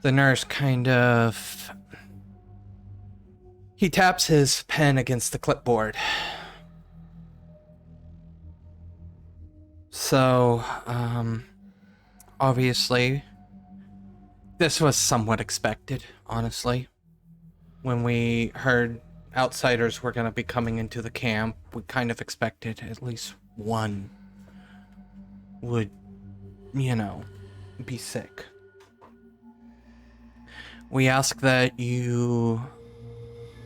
The nurse kind of... He taps his pen against the clipboard. So, obviously, this was somewhat expected, honestly. When we heard outsiders were going to be coming into the camp, we kind of expected at least one would, be sick. We ask that you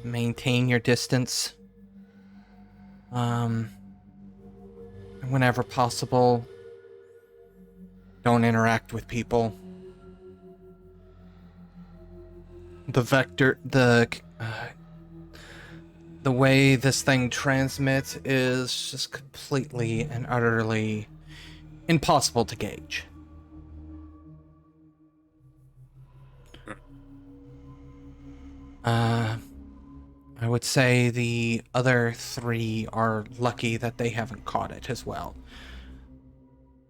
maintain your distance. Whenever possible, don't interact with people. The way this thing transmits is just completely and utterly impossible to gauge. I would say the other three are lucky that they haven't caught it as well.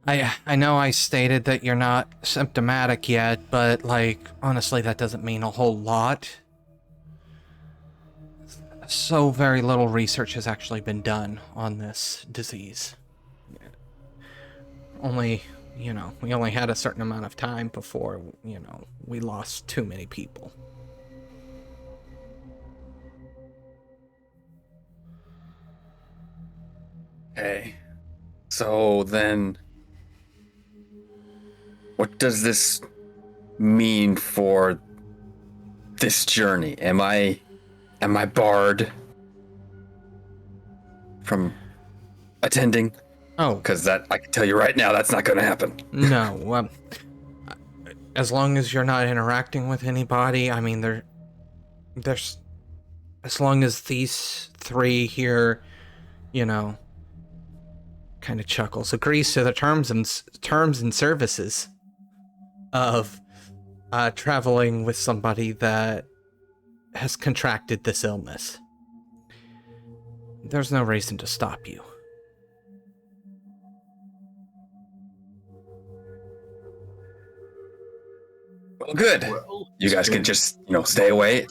I know I stated that you're not symptomatic yet, but, honestly, that doesn't mean a whole lot. So very little research has actually been done on this disease. We only had a certain amount of time before, we lost too many people. Okay. So then, what does this mean for this journey? Am I barred from attending? Oh, Because that, I can tell you right now, that's not going to happen. no. As long as you're not interacting with anybody, I mean, there's, as long as these three here, kind of chuckles, agrees to the terms and services of traveling with somebody that has contracted this illness. There's no reason to stop you. Well, good. You guys can just, stay away.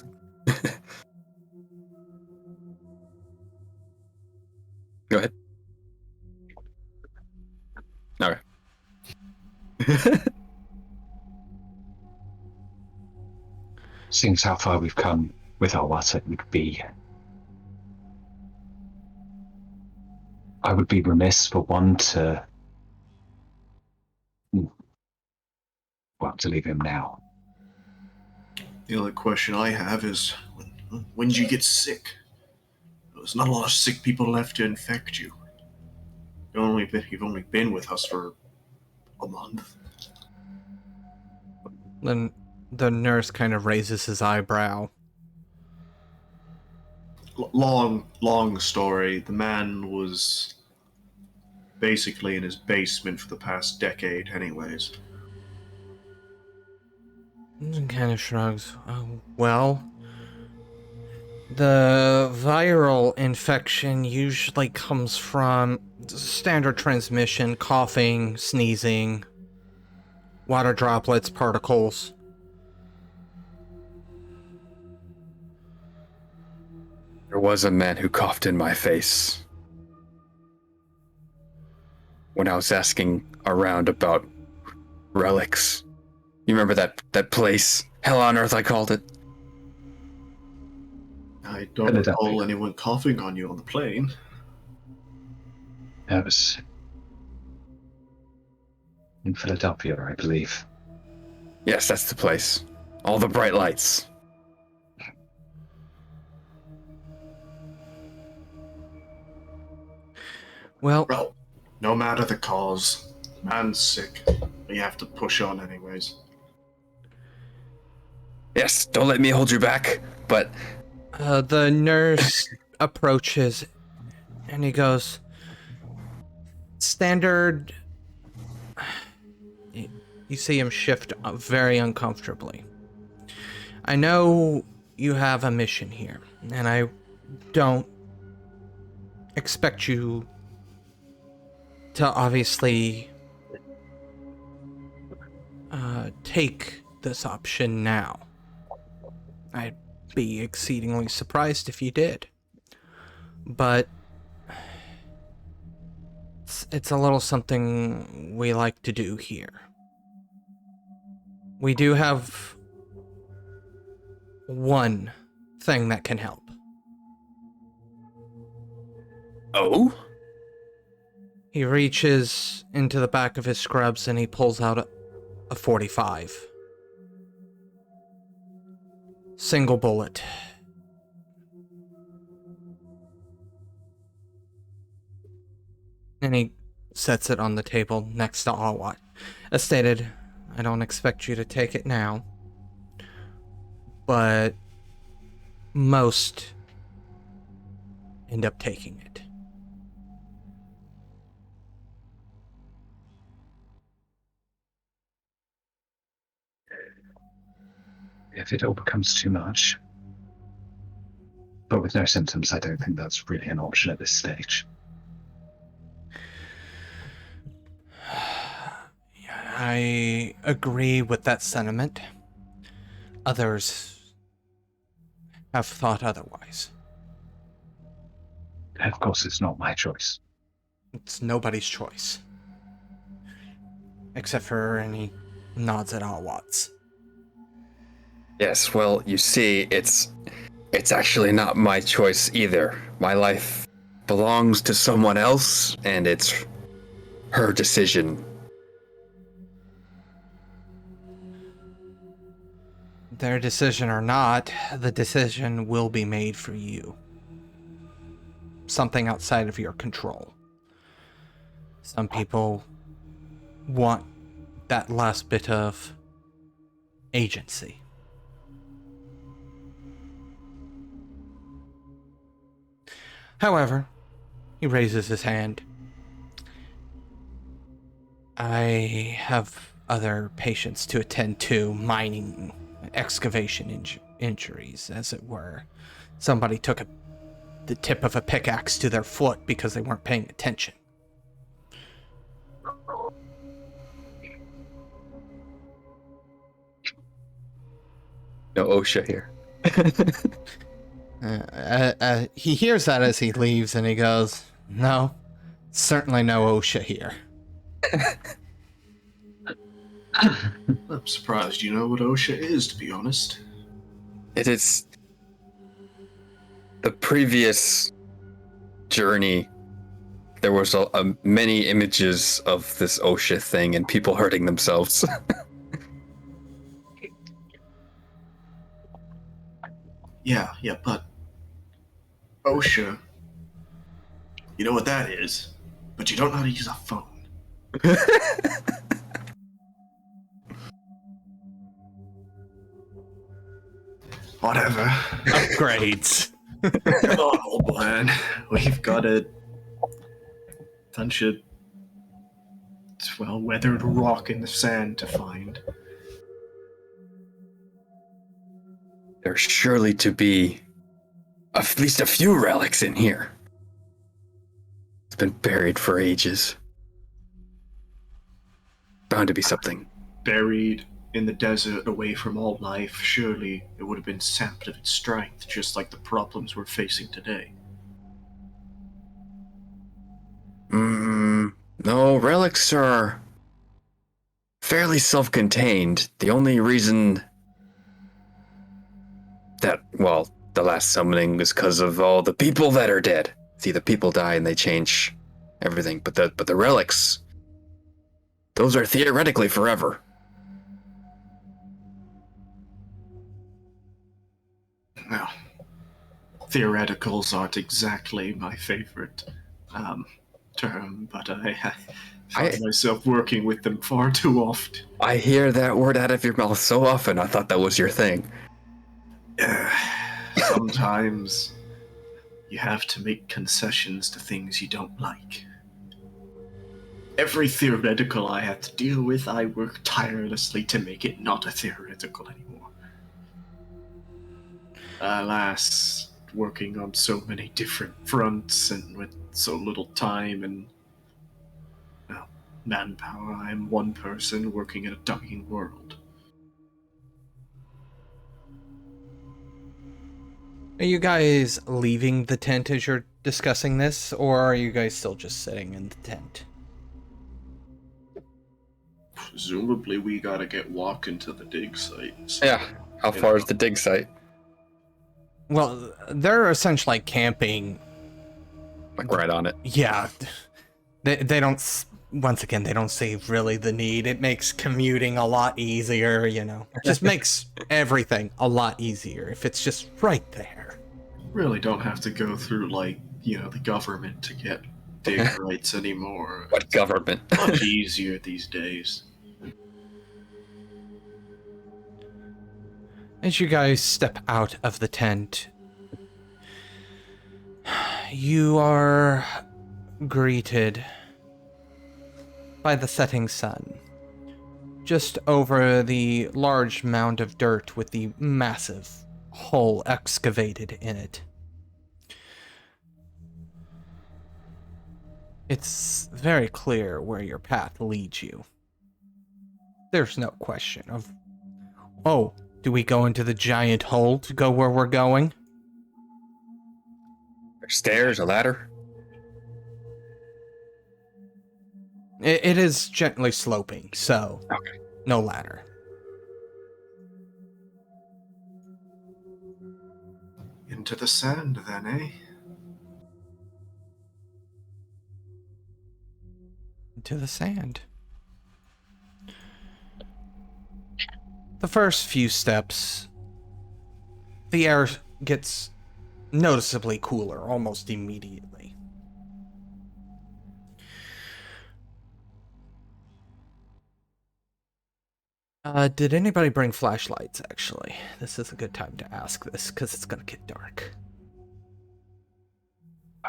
Go ahead. Okay. Seeing how far we've come with our what it would be. I would be remiss for one to leave him now. The only question I have is, when did you get sick? There's not a lot of sick people left to infect you. You've only been with us for a month. Then the nurse kind of raises his eyebrow. Long story. The man was basically in his basement for the past decade anyways. And kind of shrugs. Well, the viral infection usually comes from standard transmission, coughing, sneezing, water droplets, particles. There was a man who coughed in my face when I was asking around about relics. You remember that place? Hell on Earth, I called it. I don't recall anyone coughing on you on the plane. That was in Philadelphia, I believe. Yes, that's the place. All the bright lights. Well, no matter the cause, man's sick. We have to push on anyways. Yes, don't let me hold you back, but... the nurse approaches and he goes, standard... You see him shift very uncomfortably. I know you have a mission here, and I don't expect you to obviously take this option now. I'd be exceedingly surprised if you did. But it's a little something we like to do here. We do have one thing that can help. Oh? He reaches into the back of his scrubs and he pulls out a 45. Single bullet. And he sets it on the table next to Awat. As stated, I don't expect you to take it now, but most end up taking it. If it all becomes too much. But with no symptoms, I don't think that's really an option at this stage. I agree with that sentiment. Others have thought otherwise. Of course, it's not my choice. It's nobody's choice. Except for any nods at Awat's. Yes, well, you see, it's actually not my choice either. My life belongs to someone else, and it's her decision. Their decision or not, the decision will be made for you. Something outside of your control. Some people want that last bit of agency. However, he raises his hand. I have other patients to attend to, mining, excavation injuries, as it were. Somebody took the tip of a pickaxe to their foot because they weren't paying attention. No OSHA here. He hears that as he leaves and he goes, "No, certainly no OSHA here." I'm surprised you know what OSHA is, to be honest. It is the previous journey. There was many images of this OSHA thing and people hurting themselves. Yeah, but OSHA, you know what that is, but you don't know how to use a phone. Whatever. Upgrades. Come on, old man. We've got a bunch of weathered rock in the sand to find. There's surely to be at least a few relics in here. It's been buried for ages. Bound to be something. Buried in the desert away from all life, surely it would have been sapped of its strength, just like the problems we're facing today. No, relics are fairly self-contained. The only reason that, well, the last summoning is because of all the people that are dead. See, the people die and they change everything, but the relics, those are theoretically forever. Well, theoreticals aren't exactly my favorite term, but I find myself working with them far too often. I hear that word out of your mouth so often, I thought that was your thing. Sometimes you have to make concessions to things you don't like. Every theoretical I have to deal with, I work tirelessly to make it not a theoretical anymore. Alas, working on so many different fronts and with so little time and manpower, I'm one person working in a dying world. Are you guys leaving the tent as you're discussing this, or are you guys still just sitting in the tent? Presumably, we gotta get walking to the dig site. So, Yeah. How far is the dig site? Well, they're essentially camping. Like right on it. Yeah, they don't. Once again, they don't see really the need. It makes commuting a lot easier. Just makes everything a lot easier if it's just right there. Really don't have to go through the government to get dig rights anymore. What government? Much easier these days. As you guys step out of the tent, you are greeted by the setting sun, just over the large mound of dirt with the massive hole excavated in it. It's very clear where your path leads you. There's no question of, oh, do we go into the giant hole to go where we're going? Stairs, a ladder? It is gently sloping, so Okay. no ladder. Into the sand, then, eh? Into the sand. The first few steps, the air gets noticeably cooler almost immediately. Did anybody bring flashlights, actually? This is a good time to ask this, because it's gonna get dark.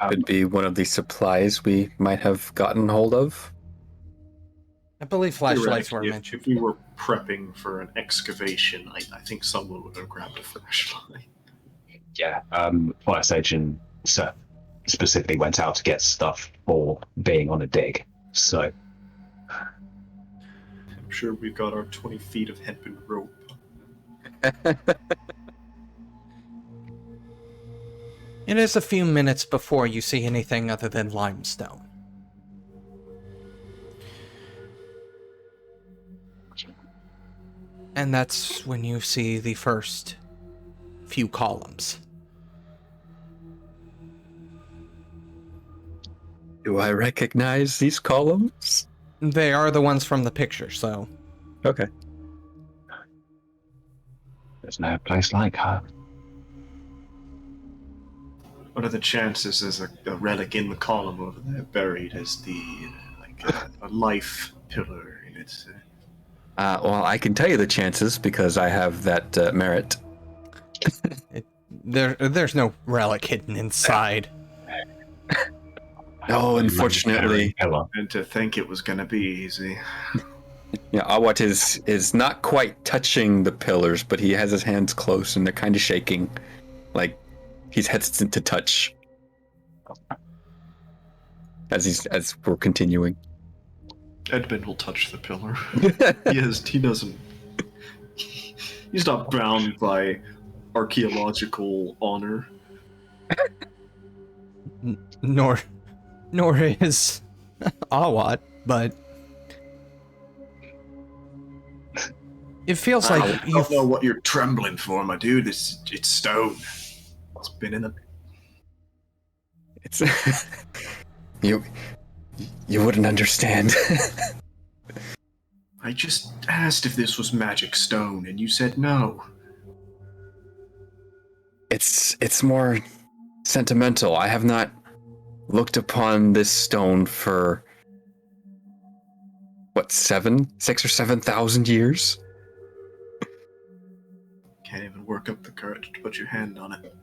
Could be one of the supplies we might have gotten hold of. I believe flashlights were Theoretically, mentioned. If we were prepping for an excavation, I think someone would have grabbed a flashlight. Yeah, Fire Station Seth specifically went out to get stuff for being on a dig. So I'm sure we've got our 20 feet of hempen rope. It is a few minutes before you see anything other than limestone. And that's when you see the first few columns. Do I recognize these columns? They are the ones from the picture, so... Okay. there's no place like her. What are the chances there's a relic in the column over there buried as a life pillar in it? Well, I can tell you the chances because I have that merit. There's no relic hidden inside. No, unfortunately. And to think it was going to be easy. Yeah, Awat is not quite touching the pillars, but he has his hands close and they're kind of shaking. Like he's hesitant to touch. As we're continuing. Edmond will touch the pillar. He doesn't. He's not bound by archaeological honor. Nor is Awat, but it feels like I don't know what you're trembling for, my dude. It's stone. It's been in the. It's you wouldn't understand. I just asked if this was magic stone, and you said no. It's more sentimental. I have not looked upon this stone for what, 6 or 7,000 years? Can't even work up the courage to put your hand on it.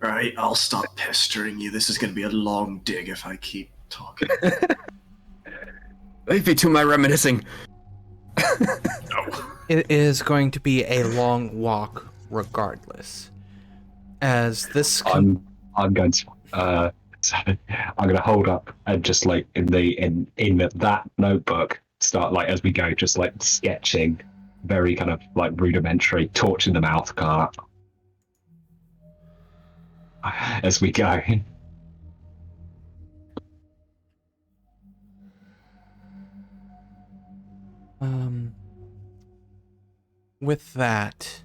Alright, I'll stop pestering you. This is gonna be a long dig if I keep talking. Leave me to my reminiscing. No. it is going to be a long walk regardless. As this I'm going to I'm going to hold up and just like in that notebook start like as we go just like sketching very kind of like rudimentary torch in the mouth car as we go. With that,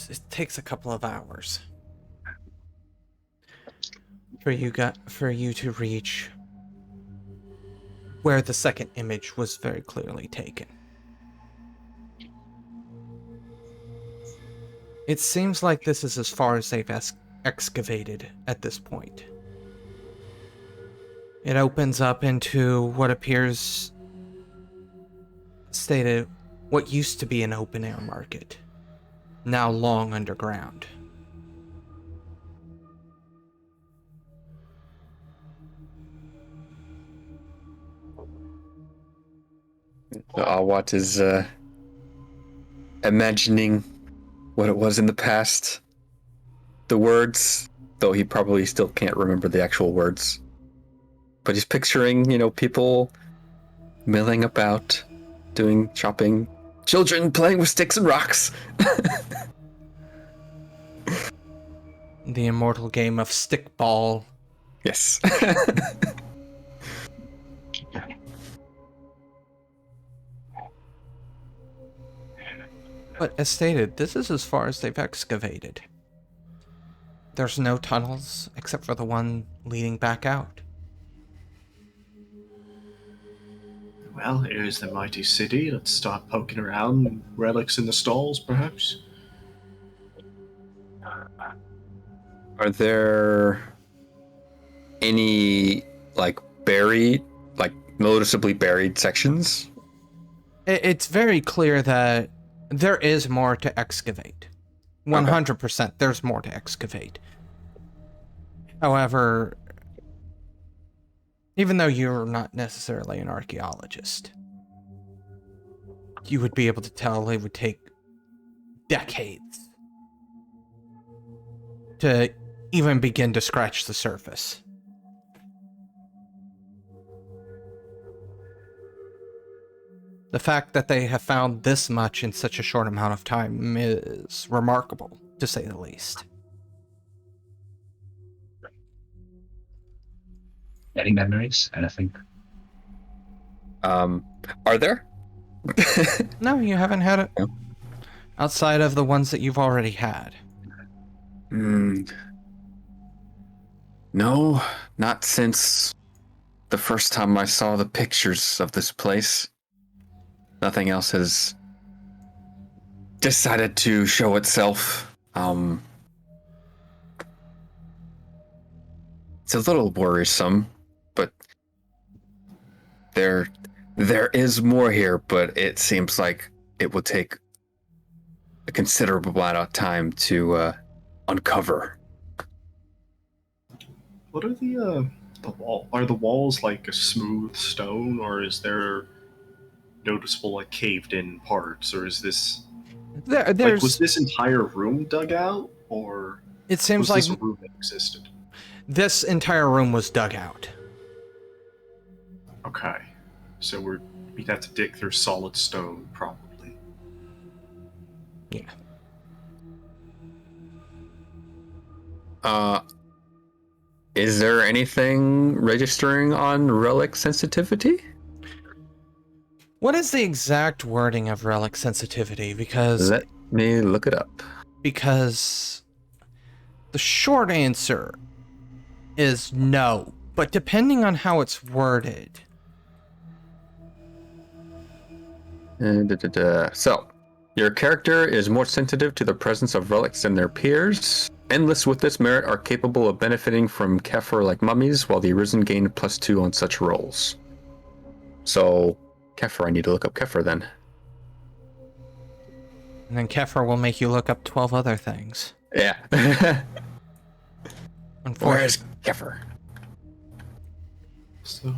it takes a couple of hours for you to reach where the second image was very clearly taken. It seems like this is as far as they've excavated at this point. It opens up into what appears stated what used to be an open-air market, now long underground. Awat is imagining what it was in the past. The words, though he probably still can't remember the actual words. But he's picturing, people milling about, doing shopping, children playing with sticks and rocks. The immortal game of stickball. Yes. But as stated, this is as far as they've excavated. There's no tunnels except for the one leading back out. Well, here's the mighty city. Let's start poking around. Relics in the stalls, perhaps? Are there any, buried, noticeably buried sections? It's very clear that there is more to excavate. 100%, there's more to excavate. However, even though you're not necessarily an archaeologist, you would be able to tell it would take decades to even begin to scratch the surface. The fact that they have found this much in such a short amount of time is remarkable, to say the least. Any memories? Anything? Are there? No, you haven't had it. No. Outside of the ones that you've already had. No, not since the first time I saw the pictures of this place. Nothing else has decided to show itself. It's a little worrisome, but there is more here, but it seems like it will take a considerable amount of time to uncover. What are the wall? Are the walls like a smooth stone, or is there noticeable caved-in parts, or is this There's. was this entire room dug out, or It seems was like this a room that existed? this entire room was dug out. Okay, so we'd have to dig through solid stone, probably. Yeah. Is there anything registering on relic sensitivity? What is the exact wording of relic sensitivity? Because Let me look it up. the short answer is no, but depending on how it's worded. So, your character is more sensitive to the presence of relics than their peers. Endless with this merit are capable of benefiting from Kefir like mummies, while the Arisen gain +2 on such rolls. So, Kefir, I need to look up Kefir then. And then Kefir will make you look up 12 other things. Yeah. Where's Kefir? So,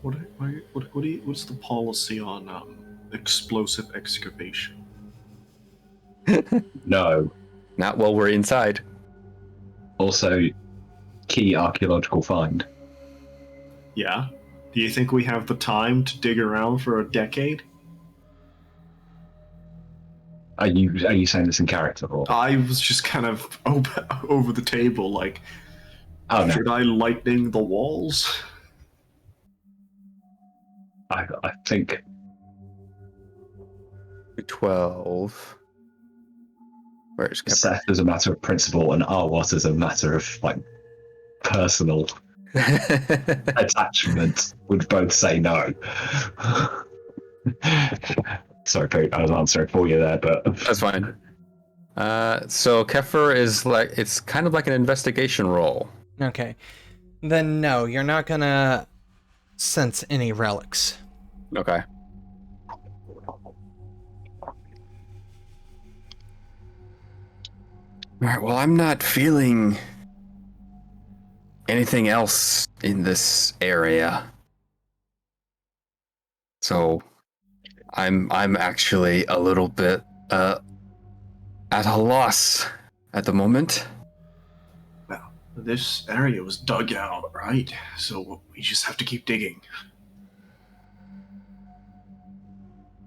what's the policy on explosive excavation? No. Not while we're inside. Also, key archaeological find. Yeah. Do you think we have the time to dig around for a decade? Are you saying this in character or? I was just kind of over the table, like, Oh no, should I lightning the walls? I think 12. Where's Kepper? Seth is a matter of principle and Arwat is a matter of like personal attachment would both say no. Sorry, Pete, I was answering for you there, but That's fine. So Kefir is like, it's kind of like an investigation roll. Okay. Then no, you're not gonna sense any relics. Okay. All right, well, I'm not feeling anything else in this area. So I'm actually a little bit at a loss at the moment. Well, this area was dug out, right? So we just have to keep digging.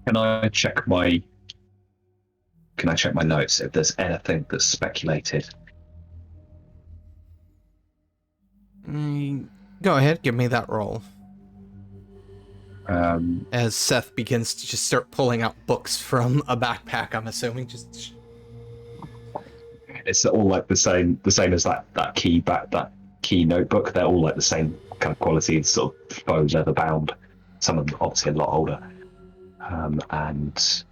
can I check my notes if there's anything that's speculated? Go ahead, give me that roll. Um, As Seth begins to just start pulling out books from a backpack, I'm assuming. Just it's all like the same as that key notebook. They're all like the same kind of quality, sort of faux leather bound. Some of them obviously a lot older. And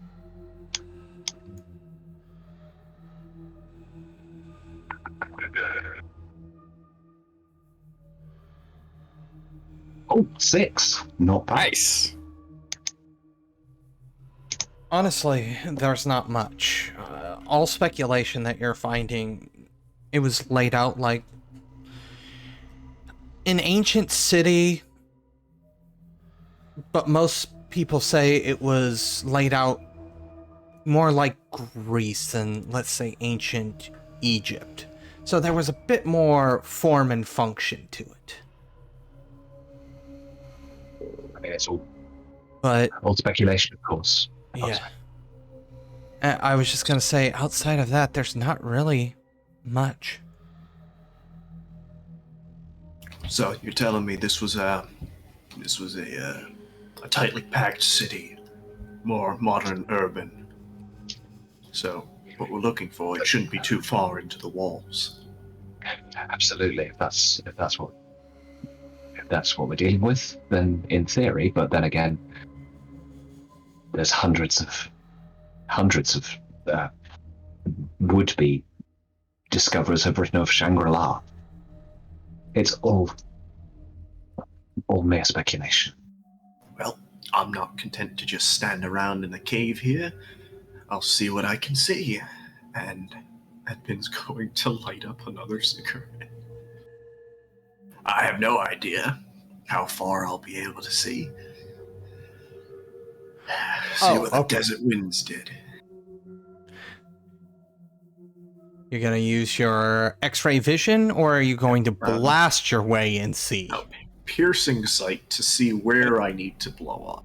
oh, 6, not bad. Nice. honestly, there's not much. All speculation that you're finding, it was laid out like an ancient city, but most people say it was laid out more like Greece than, let's say, ancient Egypt. So there was a bit more form and function to it. I mean, it's all But speculation, of course. yeah, I was just gonna say, outside of that, there's not really much. So you're telling me this was a tightly packed city, more modern, urban. So what we're looking for, it shouldn't be too far into the walls. Absolutely, if that's what we're dealing with, then in theory. But then again, there's hundreds of would-be discoverers have written of Shangri-La. It's all mere speculation. Well, I'm not content to just stand around in the cave here. I'll see what I can see. And Edmond's going to light up another cigarette. I have no idea how far I'll be able to see. See what the desert winds did. You're gonna use your X-ray vision, or are you going to blast your way and see? Piercing sight to see where I need to blow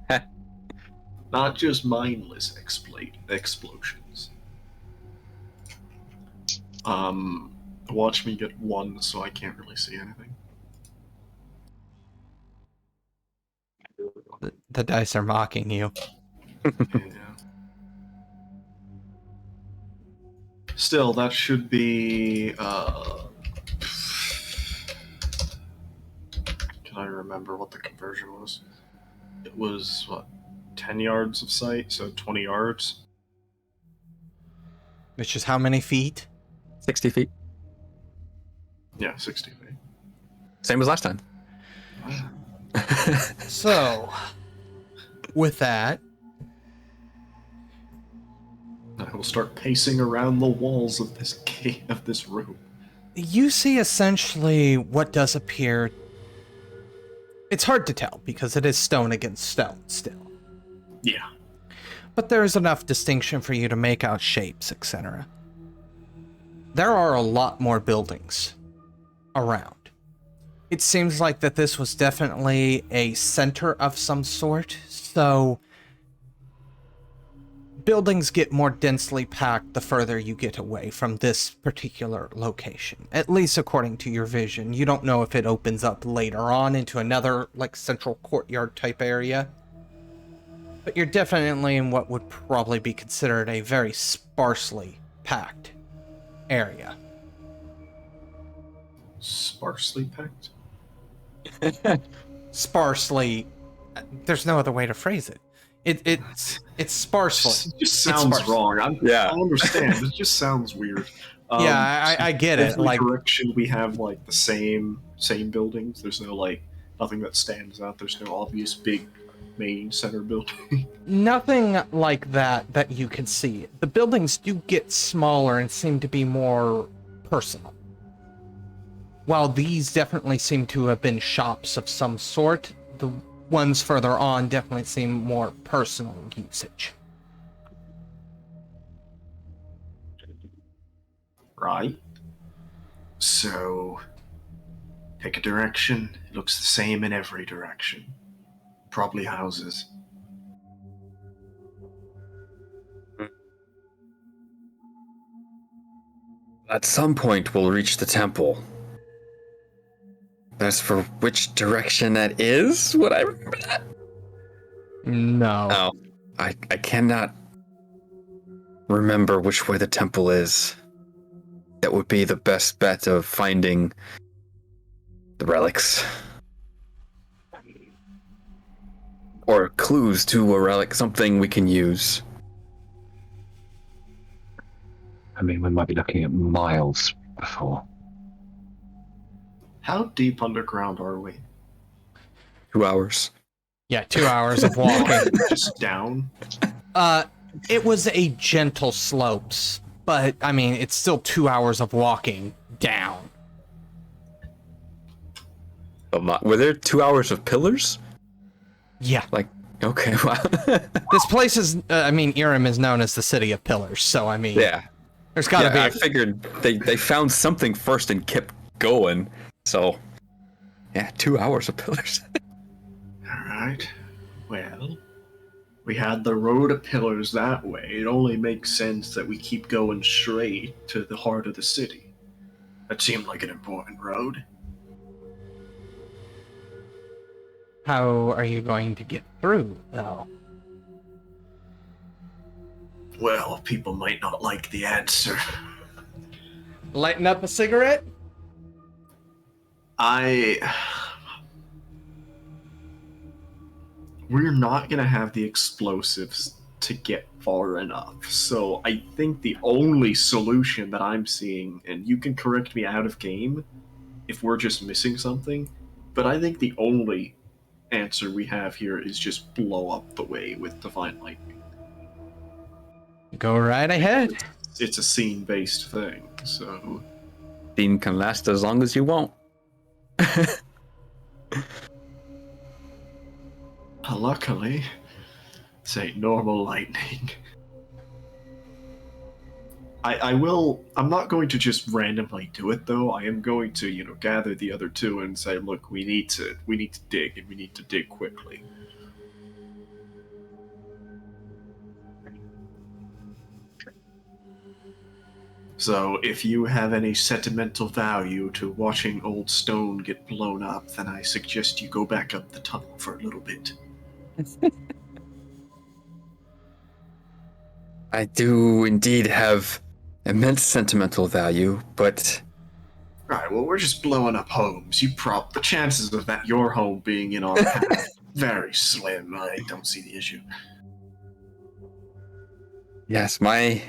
up. Not just mindless explosions. Watch me get 1, so I can't really see anything. The dice are mocking you. Yeah. Still, that should be. Can I remember what the conversion was? It was, what, 10 yards of sight, so 20 yards? Which is how many feet? 60 feet. Yeah, 60 feet. Same as last time. So, with that, I will start pacing around the walls of this cave, of this room. you see essentially what does appear. It's hard to tell because it is stone against stone still. Yeah. But there is enough distinction for you to make out shapes, etc. There are a lot more buildings around. It seems like that this was definitely a center of some sort, so buildings get more densely packed the further you get away from this particular location, at least according to your vision. You don't know if it opens up later on into another, like, central courtyard type area. But you're definitely in what would probably be considered a very sparsely packed area. Sparsely packed? Sparsely... There's no other way to phrase it. It's sparsely. It just sounds wrong. I understand. It just sounds weird. I get it. Every Like, direction we have like the same buildings. There's no like nothing that stands out. There's no obvious big main center building. nothing like that you can see. The buildings do get smaller and seem to be more personal. While these definitely seem to have been shops of some sort, the ones further on definitely seem more personal usage. Right. So, pick a direction. It looks the same in every direction. Probably houses. At some point, we'll reach the temple. As for which direction that is, would I remember that? No. Oh, I cannot remember which way the temple is. That would be the best bet of finding the relics. Or clues to a relic, something we can use. I mean, we might be looking at miles before. How deep underground are we? 2 hours. Yeah, 2 hours of walking. Just down? It was a gentle slopes, but I mean, it's still 2 hours of walking down. Were there 2 hours of pillars? Yeah. Like, okay, wow. This place is, Irem is known as the City of Pillars, so I mean, Yeah. there's gotta be I figured they found something first and kept going. So, yeah, 2 hours of pillars. Alright. Well, we had the road of pillars that way. It only makes sense that we keep going straight to the heart of the city. That seemed like an important road. How are you going to get through, though? Well, people might not like the answer. Lighten up a cigarette? We're not gonna have the explosives to get far enough. So I think the only solution that I'm seeing, and you can correct me out of game if we're just missing something, but I think the only answer we have here is just blow up the way with divine lightning. Go right ahead. It's a scene-based thing, so Scene can last as long as you want. luckily, this ain't normal lightning. I'm not going to just randomly do it though. I am going to, gather the other two and say, look, we need to dig, and we need to dig quickly. So if you have any sentimental value to watching old stone get blown up, then I suggest you go back up the tunnel for a little bit. I do indeed have immense sentimental value, but Alright, well, we're just blowing up homes. The chances of that your home being in our path very slim. I don't see the issue. yes, my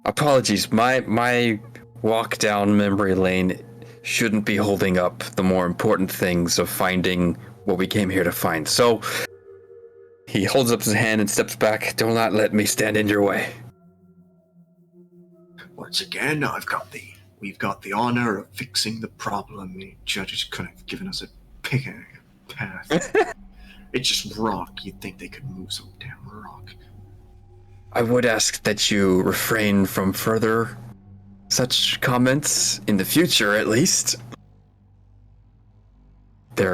apologies. My walk down memory lane shouldn't be holding up the more important things of finding what we came here to find. So he holds up his hand and steps back. Do not let me stand in your way. Once again, we've got the honor of fixing the problem. The judges couldn't have given us a path. It's just rock. You'd think they could move some damn rock. I would ask that you refrain from further such comments in the future, at least. We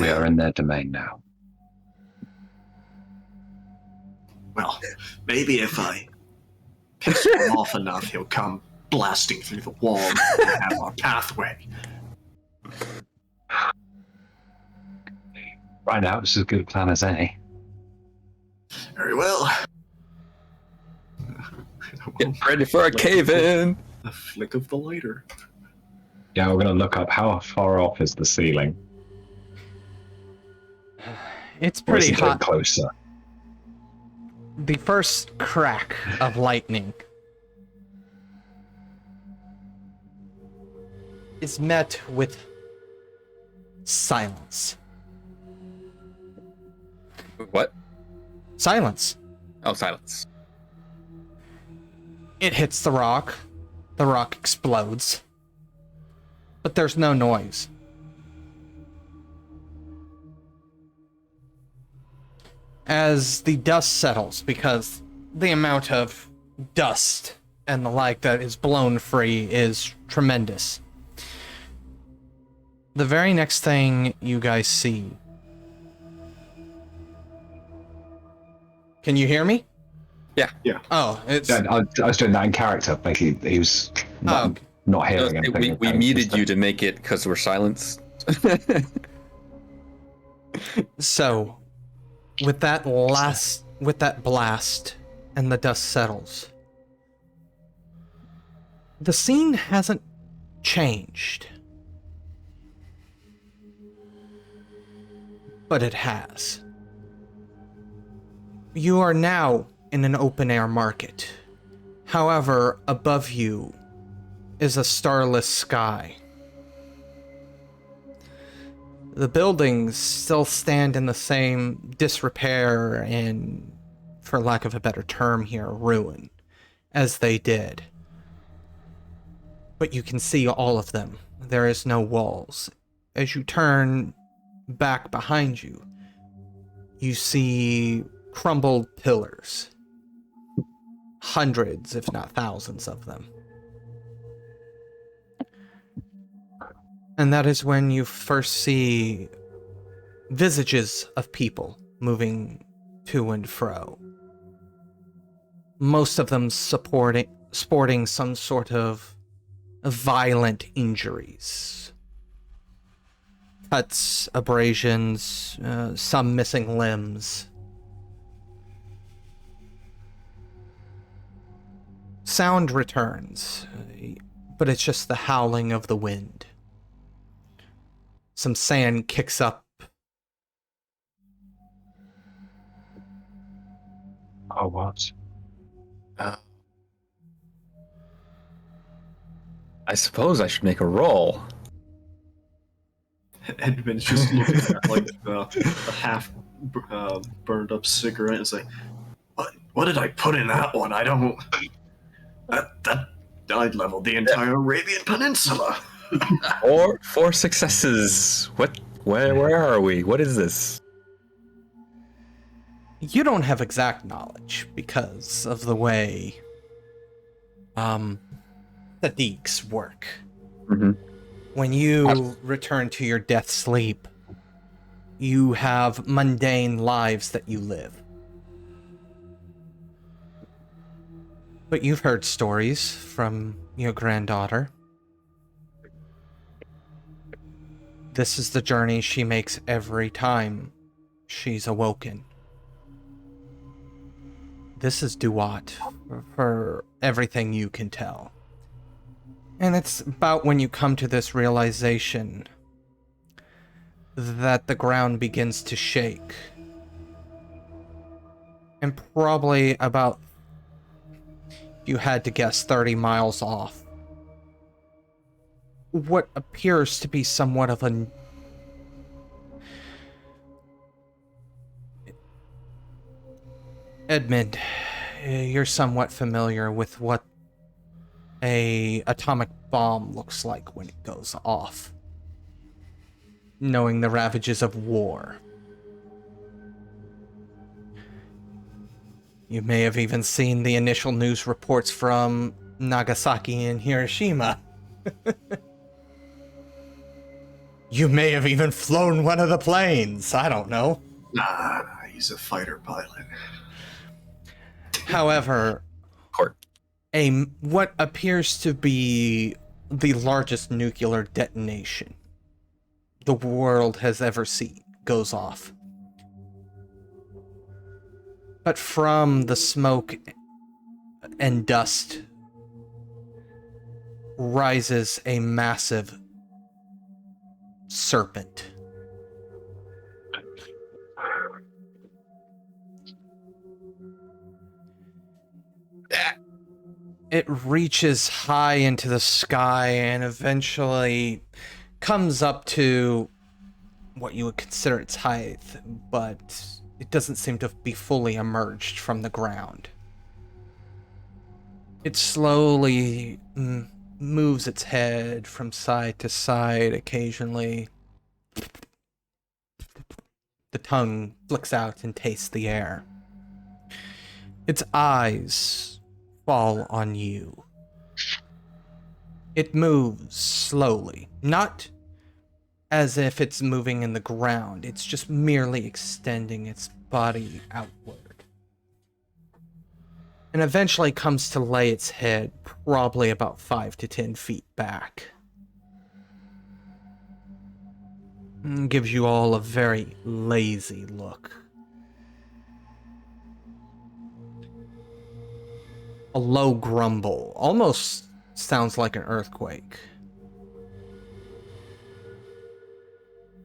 are in their domain now. Well, maybe if I piss him off enough, he'll come blasting through the wall and we have our pathway. Right now, it's as good a plan as any. Very well. Get ready for a cave-in! A flick of the lighter. Yeah, we're going to look up how far off is the ceiling. It's Or is pretty it getting hot. closer? The first crack of lightning is met with silence. What? Silence. Oh, silence. It hits the rock explodes, but there's no noise. As the dust settles, because the amount of dust and the like that is blown free is tremendous. The very next thing you guys see. Can you hear me? Yeah. Oh, it's... Yeah, I was doing that in character. Like he was not hearing anything. We muted you to make it because we're silenced. So, with that blast and the dust settles, the scene hasn't changed. But it has. You are now in an open-air market. However, above you is a starless sky. The buildings still stand in the same disrepair and, for lack of a better term here, ruin, as they did. But you can see all of them. There is no walls. As you turn back behind you, you see crumbled pillars. Hundreds, if not thousands of them. And that is when you first see visages of people moving to and fro. Most of them sporting some sort of violent injuries. Cuts, abrasions, some missing limbs. Sound returns, but it's just the howling of the wind. Some sand kicks up. Oh, what? I suppose I should make a roll. Edmond's just looking at like the half burned up cigarette and say, "What did I put in that one? I don't. That I leveled the entire Arabian Peninsula." Four successes. What? Where are we? What is this? You don't have exact knowledge because of the way the deeks work. Mm-hmm. When you return to your death sleep, you have mundane lives that you live. But you've heard stories from your granddaughter. This is the journey she makes every time she's awoken. This is Duat, for everything you can tell. And it's about when you come to this realization that the ground begins to shake. And probably about, if you had to guess, 30 miles off, what appears to be somewhat of a Edmond, you're somewhat familiar with what a atomic bomb looks like when it goes off. Knowing the ravages of war. You may have even seen the initial news reports from Nagasaki and Hiroshima. You may have even flown one of the planes. I don't know. Nah, he's a fighter pilot. However, Court. what appears to be the largest nuclear detonation the world has ever seen goes off. But from the smoke and dust rises a massive serpent. It reaches high into the sky and eventually comes up to what you would consider its height, but it doesn't seem to be fully emerged from the ground. It slowly moves its head from side to side occasionally. The tongue flicks out and tastes the air. Its eyes fall on you. It moves slowly, not as if it's moving in the ground. It's just merely extending its body outward. And eventually comes to lay its head probably about 5 to 10 feet back. And gives you all a very lazy look. A low grumble, almost sounds like an earthquake.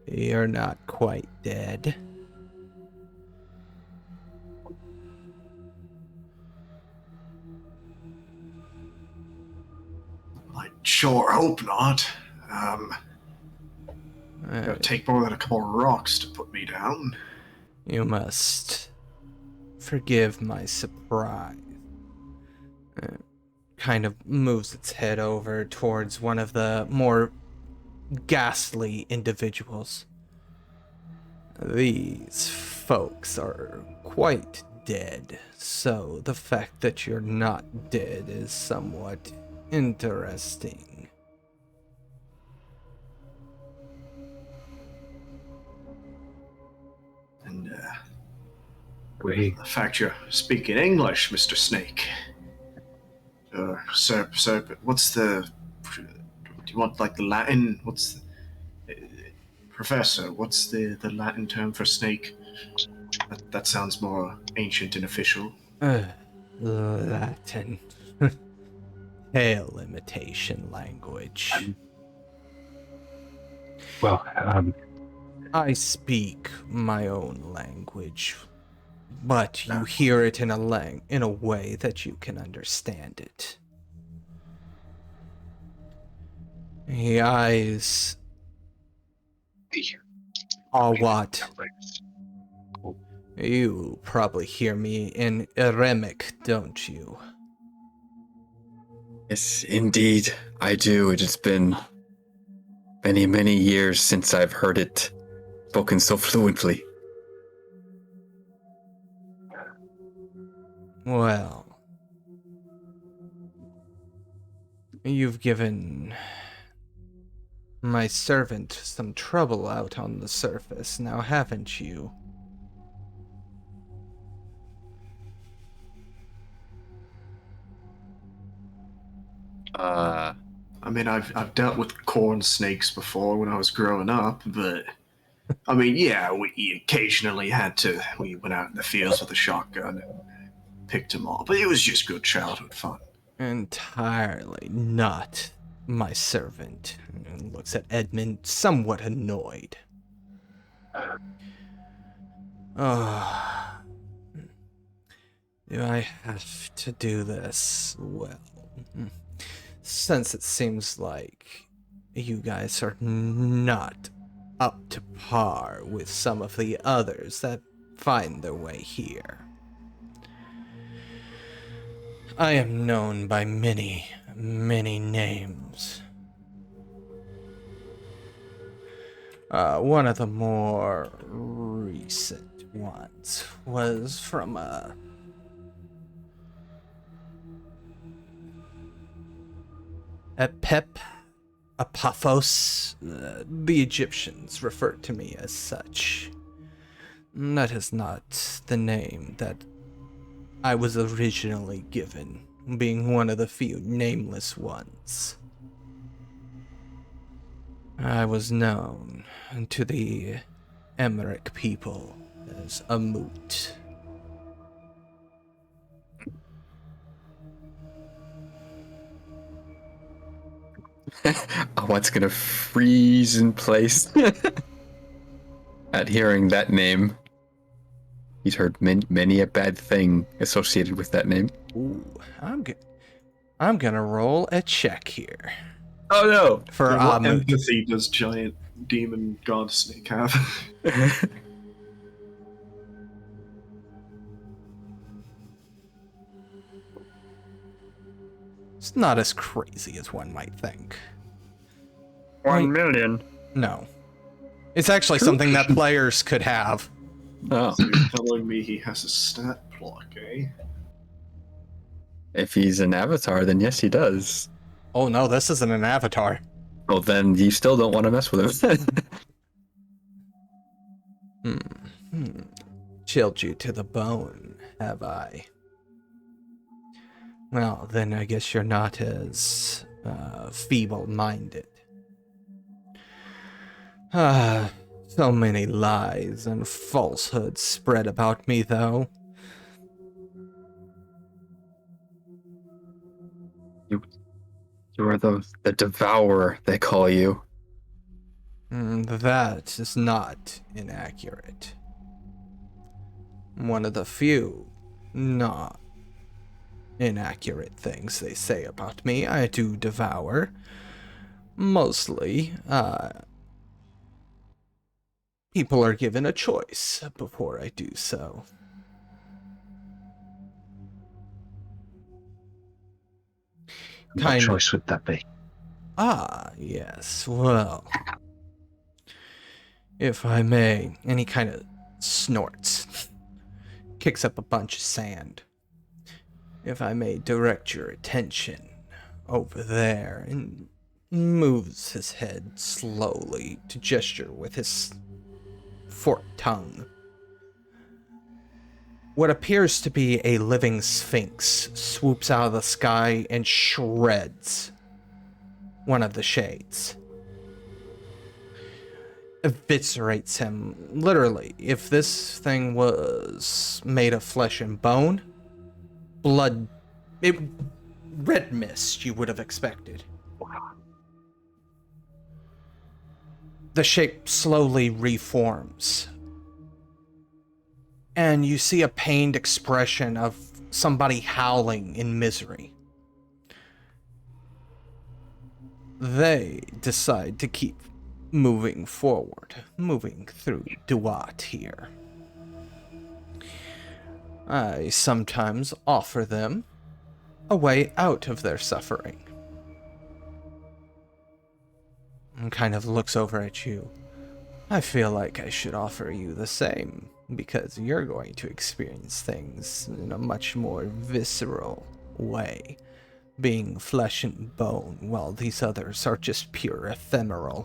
You're not quite dead. I sure hope not. It'll take more than a couple of rocks to put me down. You must forgive my surprise. Kind of moves its head over towards one of the more ghastly individuals. These folks are quite dead, so the fact that you're not dead is somewhat interesting. And, We the fact you're speaking English, Mr. Snake. Sir, what's the... Do you want, like, the Latin? What's the... Professor, what's the Latin term for snake? That sounds more ancient and official. Latin. Pale imitation language. I speak my own language, but you hear it in a way that you can understand it. The eyes are what? You probably hear me in Eremic, don't you? Yes, indeed, I do. It has been many, many years since I've heard it spoken so fluently. Well, you've given my servant some trouble out on the surface now, haven't you? I mean, I've dealt with corn snakes before when I was growing up, but I mean, yeah, we occasionally we went out in the fields with a shotgun and picked them all, but it was just good childhood fun. Entirely not my servant. And looks at Edmond, somewhat annoyed. Oh, do I have to do this? Well, since it seems like you guys are not up to par with some of the others that find their way here. I am known by many, many names. One of the more recent ones was from Apophos. The Egyptians referred to me as such. That is not the name that I was originally given, being one of the few nameless ones. I was known to the Emmerich people as a moot. What's gonna freeze in place at hearing that name. He's heard many a bad thing associated with that name. Ooh, I'm gonna roll a check here. Oh no! For What moot. empathy does giant demon god snake have? It's not as crazy as one might think. 1 million. No. It's actually something that players could have. Oh. So you're telling me he has a stat block, eh? If he's an avatar, then yes, he does. Oh no, this isn't an avatar. Well, then you still don't want to mess with him. Chilled you to the bone, have I? Well, then I guess you're not as feeble-minded. So many lies and falsehoods spread about me, though. You are the devourer, they call you. That is not inaccurate. One of the few not inaccurate things they say about me. I do devour. Mostly, people are given a choice before I do so. What choice would that be? Yes, well, if I may. And he kind of snorts, kicks up a bunch of sand. If I may direct your attention over there, and moves his head slowly to gesture with his forked tongue. What appears to be a living sphinx swoops out of the sky and shreds one of the shades. Eviscerates him, literally. If this thing was made of flesh and bone, red mist you would have expected. The shape slowly reforms. And you see a pained expression of somebody howling in misery. They decide to keep moving forward, moving through Duat here. I sometimes offer them a way out of their suffering. And kind of looks over at you. I feel like I should offer you the same, because you're going to experience things in a much more visceral way, being flesh and bone, while these others are just pure ephemera.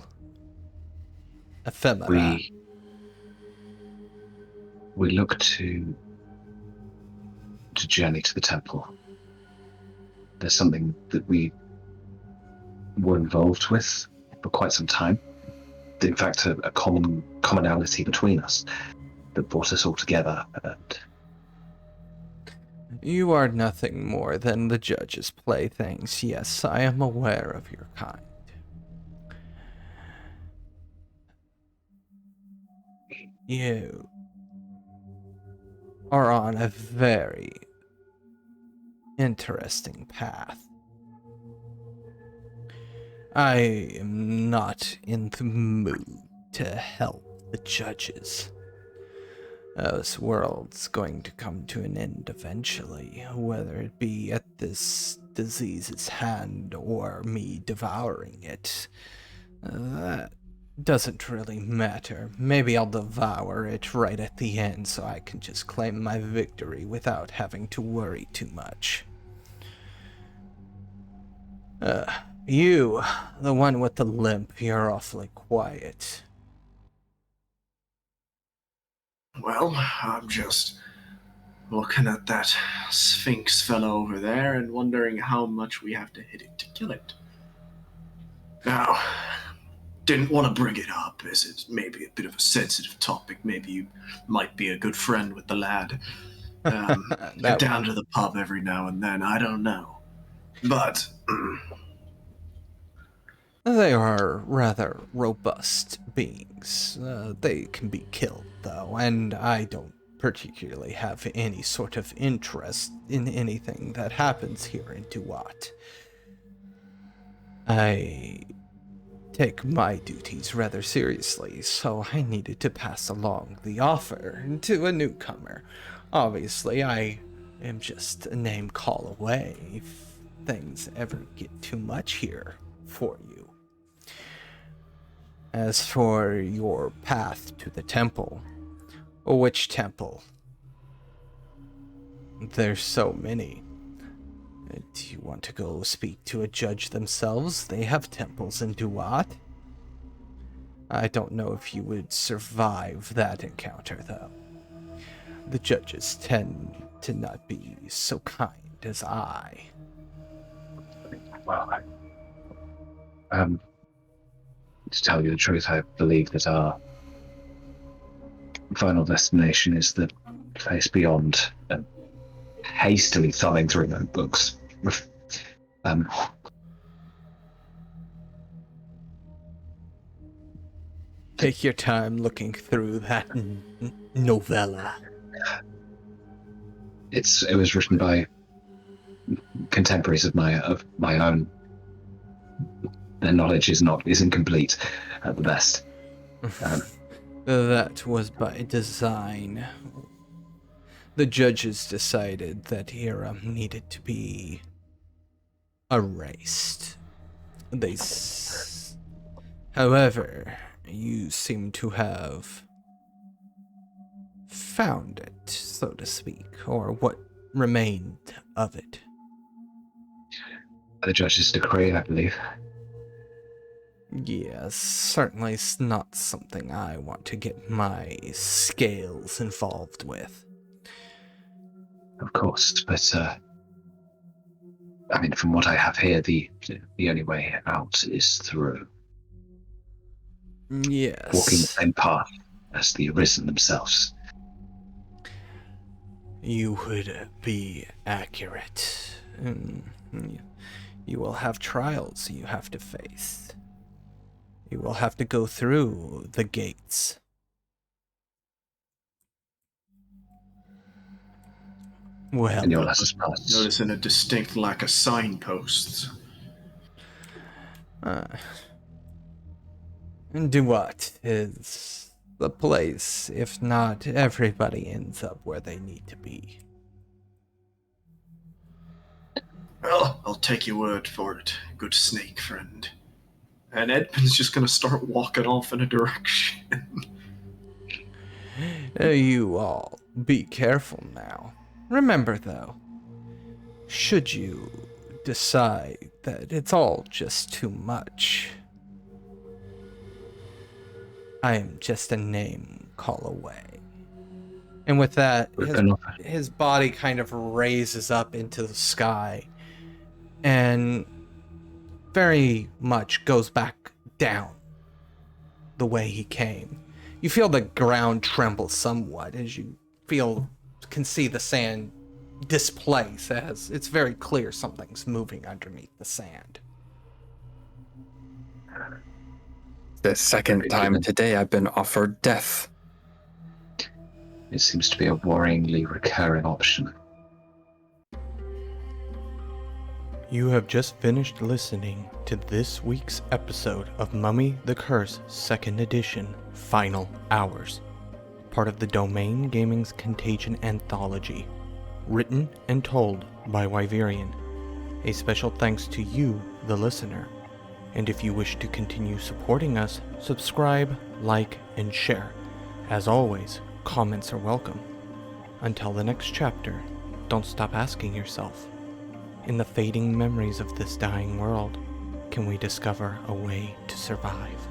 We look to journey to the temple. There's something that we were involved with for quite some time. In fact, a commonality between us that brought us all together. And You are nothing more than the judge's playthings. Yes, I am aware of your kind. You are on a very interesting path. I am not in the mood to help the judges. This world's going to come to an end eventually, whether it be at this disease's hand or me devouring it. That doesn't really matter. Maybe I'll devour it right at the end so I can just claim my victory without having to worry too much. You, the one with the limp, you're awfully quiet. Well, I'm just looking at that Sphinx fellow over there and wondering how much we have to hit it to kill it. Now, didn't want to bring it up, as it's maybe a bit of a sensitive topic. Maybe you might be a good friend with the lad. Get down to the pub every now and then, I don't know. But They are rather robust beings. They can be killed, though, and I don't particularly have any sort of interest in anything that happens here in Duat. I take my duties rather seriously, so I needed to pass along the offer to a newcomer. Obviously, I am just a name call away if things ever get too much here for you. As for your path to the temple, which temple? There's so many. Do you want to go speak to a judge themselves? They have temples in Duat. I don't know if you would survive that encounter, though. The judges tend to not be so kind as I. Well, to tell you the truth, I believe that our final destination is the place beyond, and hastily thumbing through notebooks. Take your time looking through that novella. It was written by contemporaries of my own. Their knowledge is incomplete at the best. That was by design. The judges decided that era needed to be erased. However, you seem to have found it, so to speak, or what remained of it. The judge's decree, I believe. Yes, certainly it's not something I want to get my scales involved with. Of course, but I mean, from what I have here, the only way out is through Yes. walking the same path as the Arisen themselves. You would be accurate. You will have trials you have to face. You will have to go through the gates. Well, And you'll let us pass. noticing a distinct lack of signposts. Duat is the place. If not, everybody ends up where they need to be. Well, I'll take your word for it, good snake friend. And Edmond's just gonna start walking off in a direction. You all be careful now. Remember, though, should you decide that it's all just too much, I am just a name call away. And with that, his body kind of raises up into the sky and very much goes back down the way he came. You feel the ground tremble somewhat as you can see the sand displace, as it's very clear something's moving underneath the sand. The second time today I've been offered death. It seems to be a worryingly recurring option. You have just finished listening to this week's episode of Mummy the Curse 2nd Edition Final Hours, part of the Domain Gaming's Contagion Anthology, written and told by Wyverian. A special thanks to you, the listener. And if you wish to continue supporting us, subscribe, like, and share. As always, comments are welcome. Until the next chapter, don't stop asking yourself, in the fading memories of this dying world, can we discover a way to survive?